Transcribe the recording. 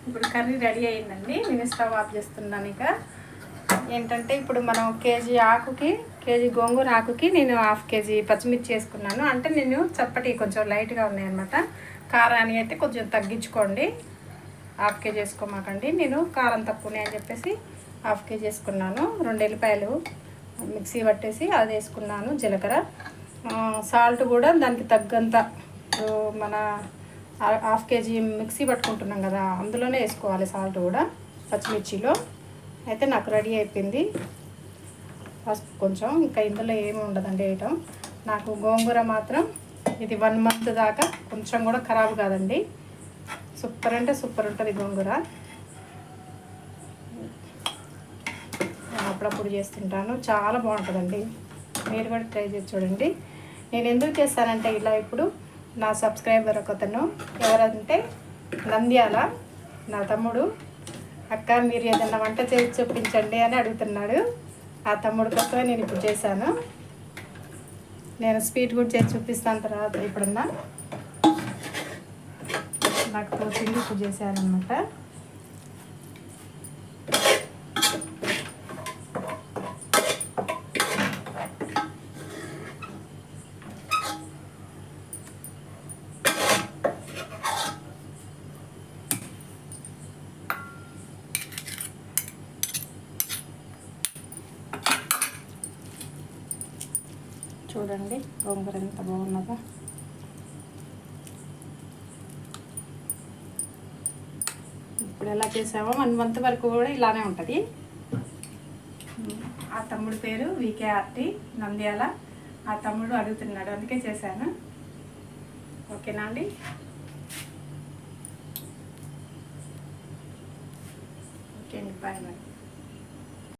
ఇప్పుడు curry ready అయిందండి. నేను స్టవ్ ఆఫ్ చేస్తున్నాను. ఇక ఏంటంటే ఇప్పుడు మనం కేజీ గోంగూర ఆకుకి నేను 1/2 కేజీ పచ్చిమిర్చి వేసుకున్నాను. అంటే నేను చప్పటి కొంచెం లైట్గా ఉన్నాయన్నమాట. కారాన్ని అయితే కొంచెం తగ్గించుకోండి. 1/2 కేజీ వేసుకోమాకండి. నేను కారం తక్కువనే అని చెప్పేసి 1/2 కేజీ వేసుకున్నాను. 2 ఎల్లిపాయలు మిక్సీ పట్టేసి అది వేసుకున్నాను. జీలకర్ర, సాల్ట్ కూడా దానికి తగ్గంత. మన 1/2 కేజీ మిక్సీ పట్టుకుంటున్నాం కదా, అందులోనే వేసుకోవాలి సాల్ట్ కూడా పచ్చిమిర్చిలో. అయితే నాకు రెడీ అయిపోయింది. పసుపు కొంచెం, ఇంకా ఇందులో ఏమి ఉండదండి వేయటం. నాకు గోంగూర మాత్రం ఇది 1 మంత్ దాకా కొంచెం కూడా ఖరాబ్ కాదండి. సూపర్ అంటే సూపర్ ఉంటుంది గోంగూర. నేను అప్పుడప్పుడు చేస్తుంటాను, చాలా బాగుంటుందండి. మీరు కూడా ట్రై చేసి చూడండి. నేను ఎందుకు చేస్తానంటే ఇలా, ఇప్పుడు నా సబ్స్క్రైబర్ ఒకతను ఎవరంటే నంద్యాల నా తమ్ముడు, అక్క మీరు ఏదైనా వంట చేసి చూపించండి అని అడుగుతున్నాడు. ఆ తమ్ముడు కోసమే నేను ఇప్పుడు చేశాను. నేను స్వీట్ కూడా చేసి చూపిస్తాను తర్వాత. ఇప్పుడున్నా నాకు తోచింది ఇప్పుడు చేశానమాట. చూడండి గోంగూర ఎంత బాగున్నదో. ఇప్పుడు ఎలా చేసామో 1 మంత్ వరకు కూడా ఇలానే ఉంటుంది. ఆ తమ్ముడు పేరు వికేఆర్టీ నంద్యాల. ఆ తమ్ముడు అడుగుతున్నాడు, అందుకే చేశాను. ఓకేనా అండి? ఓకే అండి, బాయ్ బాయ్.